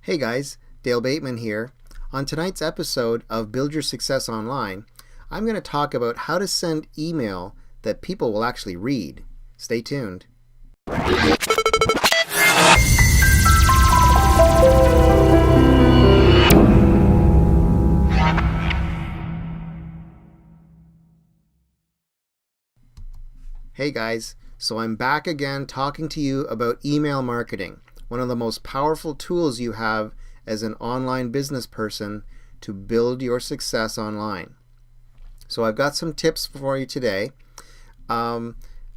Hey guys, Dale Bateman here. On tonight's episode of Build Your Success Online, I'm going to talk about how to send email that people will actually read. Stay tuned. Hey guys, so I'm back again talking to you about email marketing, one of the most powerful tools you have as an online business person to build your success online. So I've got some tips for you today. I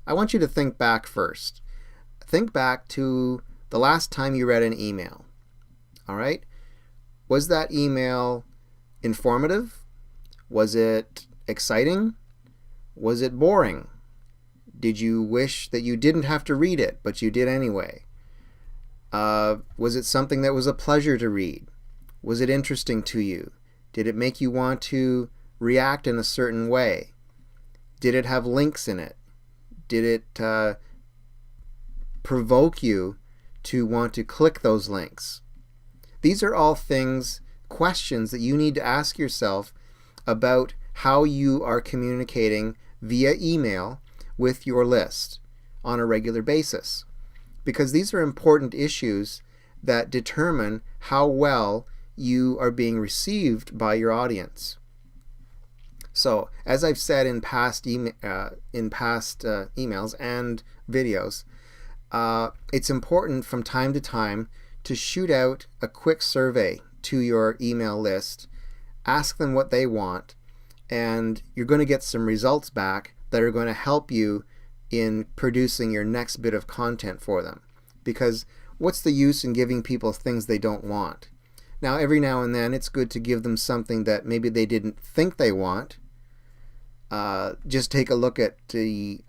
want you to think back first. Think back to the last time you read an email. All right? Was that email informative? Was it exciting? Was it boring? Did you wish that you didn't have to read it, but you did anyway? Was it something that was a pleasure to read? Was it interesting to you? Did it make you want to react in a certain way? Did it have links in it? Did it provoke you to want to click those links? These are all questions that you need to ask yourself about how you are communicating via email with your list on a regular basis, because these are important issues that determine how well you are being received by your audience. So, as I've said in past emails and videos, it's important from time to time to shoot out a quick survey to your email list, ask them what they want, and you're going to get some results back that are going to help you in producing your next bit of content for them. Because what's the use in giving people things they don't want? Now, every now and then it's good to give them something that maybe they didn't think they want. Just take a look at the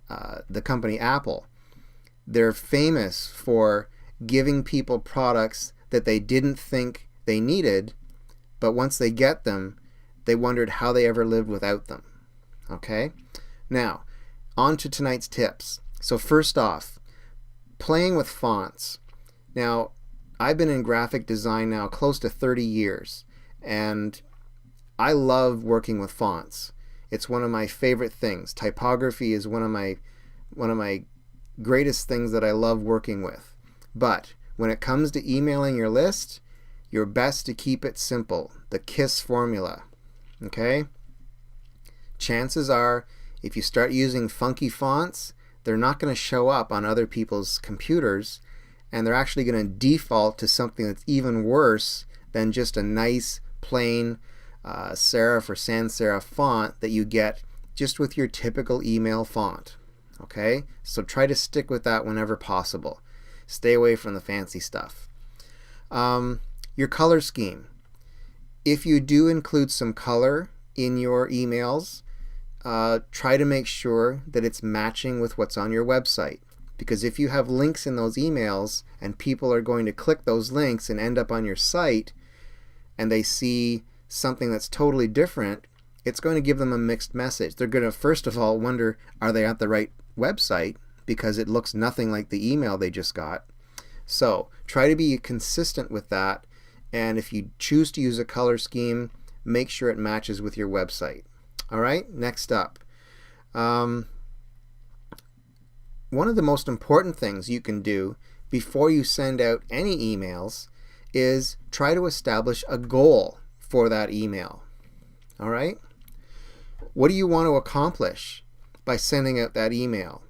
company Apple. They're famous for giving people products that they didn't think they needed, but once they get them, they wondered how they ever lived without them. Okay? Now, on to tonight's tips. So first off, playing with fonts. Now, I've been in graphic design now close to 30 years, and I love working with fonts. It's one of my favorite things. Typography is one of my greatest things that I love working with. But when it comes to emailing your list, you're best to keep it simple. The KISS formula. Okay? Chances are, if you start using funky fonts, they're not going to show up on other people's computers, and they're actually going to default to something that's even worse than just a nice, plain serif or sans serif font that you get just with your typical email font. Okay? So try to stick with that whenever possible. Stay away from the fancy stuff. Your color scheme. If you do include some color in your emails, try to make sure that it's matching with what's on your website. Because if you have links in those emails and people are going to click those links and end up on your site and they see something that's totally different, it's going to give them a mixed message. They're going to first of all wonder, are they at the right website? Because it looks nothing like the email they just got. So try to be consistent with that, and if you choose to use a color scheme, make sure it matches with your website. All right, next up. One of the most important things you can do before you send out any emails is try to establish a goal for that email. All right? What do you want to accomplish by sending out that email?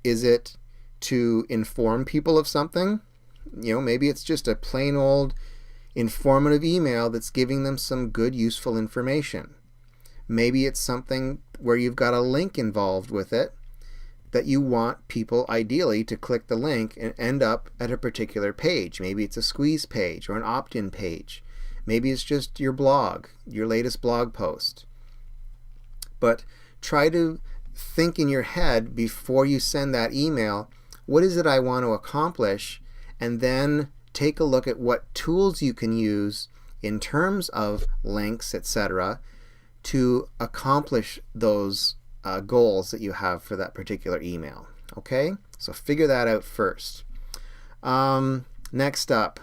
Is it to inform people of something? Maybe it's just a plain old informative email that's giving them some good, useful information. Maybe it's something where you've got a link involved with it that you want people ideally to click the link and end up at a particular page. Maybe it's a squeeze page or an opt-in page. Maybe it's just your blog, your latest blog post. But try to think in your head before you send that email, what is it I want to accomplish? And then take a look at what tools you can use in terms of links, etc., to accomplish those goals that you have for that particular email. Okay? So figure that out first. Next up,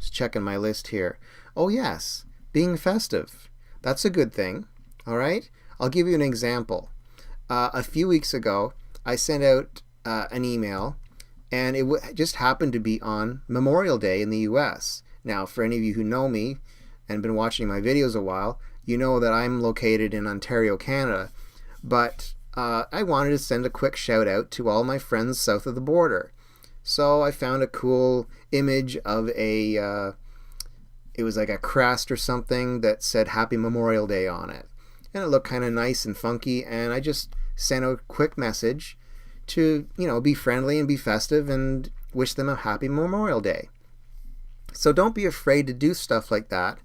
Just checking my list here. Oh yes, being festive. That's a good thing. All right? I'll give you an example. A few weeks ago, I sent out an email, and it just happened to be on Memorial Day in the U.S. Now, for any of you who know me and been watching my videos a while, you know that I'm located in Ontario, Canada, but I wanted to send a quick shout out to all my friends south of the border. So I found a cool image of it was like a crest or something that said Happy Memorial Day on it. And it looked kind of nice and funky, and I just sent a quick message to, be friendly and be festive and wish them a happy Memorial Day. So don't be afraid to do stuff like that.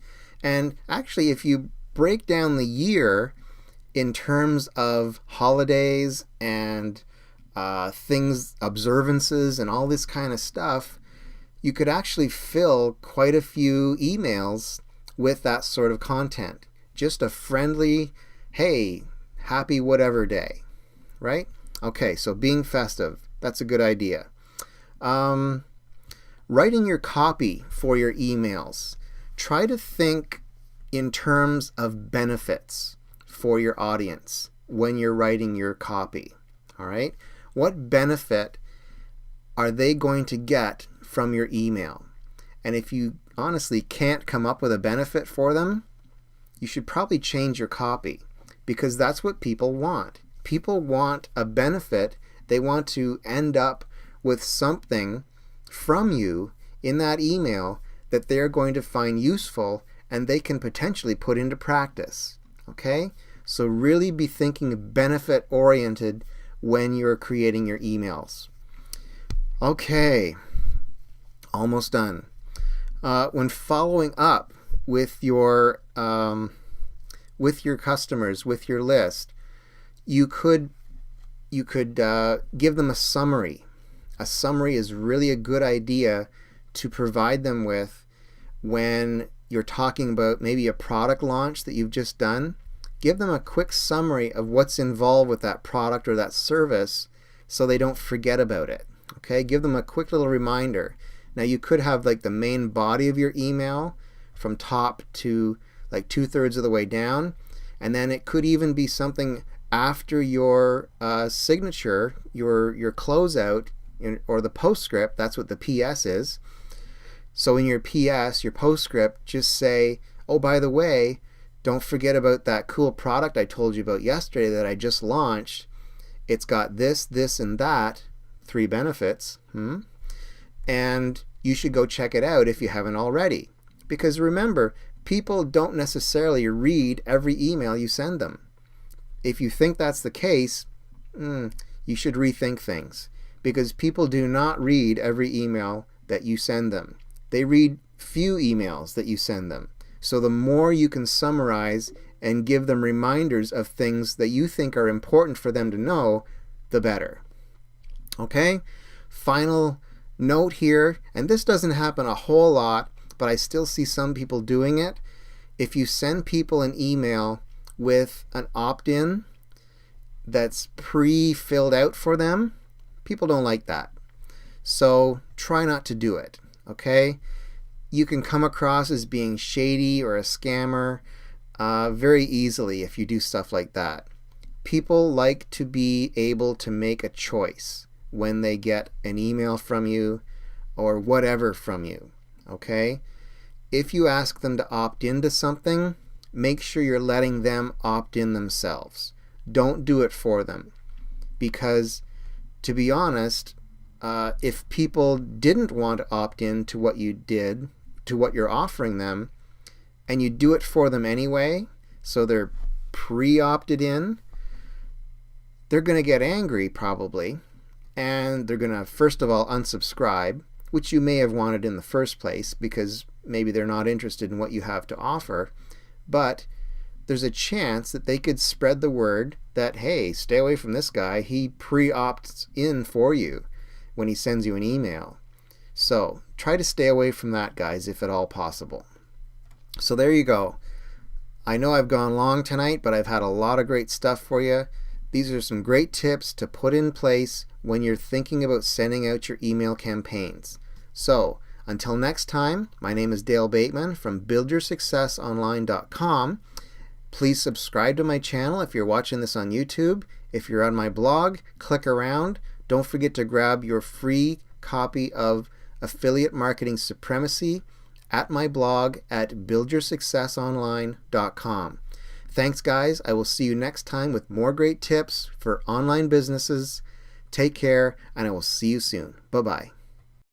And actually, if you break down the year in terms of holidays and things, observances, and all this kind of stuff, you could actually fill quite a few emails with that sort of content. Just a friendly, hey, happy whatever day, right? Okay, so being festive, that's a good idea. Writing your copy for your emails. Try to think in terms of benefits for your audience when you're writing your copy, all right? What benefit are they going to get from your email? And if you honestly can't come up with a benefit for them, you should probably change your copy, because that's what people want. People want a benefit. They want to end up with something from you in that email that they're going to find useful and they can potentially put into practice. Okay? So really be thinking benefit oriented when you're creating your emails. Okay, almost done. When following up with your customers, with your list, you could give them a summary. A summary is really a good idea to provide them with when you're talking about maybe a product launch that you've just done. Give them a quick summary of what's involved with that product or that service so they don't forget about it. Okay, give them a quick little reminder. Now you could have like the main body of your email from top to like 2/3 of the way down, and then it could even be something after your signature, your closeout, or the postscript. That's what the PS is. So in your PS, your postscript, just say, oh, by the way, don't forget about that cool product I told you about yesterday that I just launched. It's got this, this, and that, 3 benefits, and you should go check it out if you haven't already. Because remember, people don't necessarily read every email you send them. If you think that's the case, you should rethink things, because people do not read every email that you send them. They read few emails that you send them. So the more you can summarize and give them reminders of things that you think are important for them to know, the better. Okay? Final note here, and this doesn't happen a whole lot, but I still see some people doing it. If you send people an email with an opt-in that's pre-filled out for them, people don't like that. So try not to do it, okay? You can come across as being shady or a scammer very easily if you do stuff like that. People like to be able to make a choice when they get an email from you or whatever from you, okay? If you ask them to opt into something, make sure you're letting them opt in themselves. Don't do it for them, because to be honest, if people didn't want to opt in to what you did, to what you're offering them, and you do it for them anyway, so they're pre-opted in, they're going to get angry probably, and they're going to first of all unsubscribe, which you may have wanted in the first place because maybe they're not interested in what you have to offer. But there's a chance that they could spread the word that, hey, stay away from this guy. He pre-opts in for you when he sends you an email. So try to stay away from that, guys, if at all possible. So there you go. I know I've gone long tonight, but I've had a lot of great stuff for you. These are some great tips to put in place when you're thinking about sending out your email campaigns. So Until next time, my name is Dale Bateman from buildyoursuccessonline.com. Please subscribe to my channel if you're watching this on YouTube. If you're on my blog, click around. Don't forget to grab your free copy of Affiliate Marketing Supremacy at my blog at buildyoursuccessonline.com. Thanks, guys. I will see you next time with more great tips for online businesses. Take care, and I will see you soon. Bye-bye.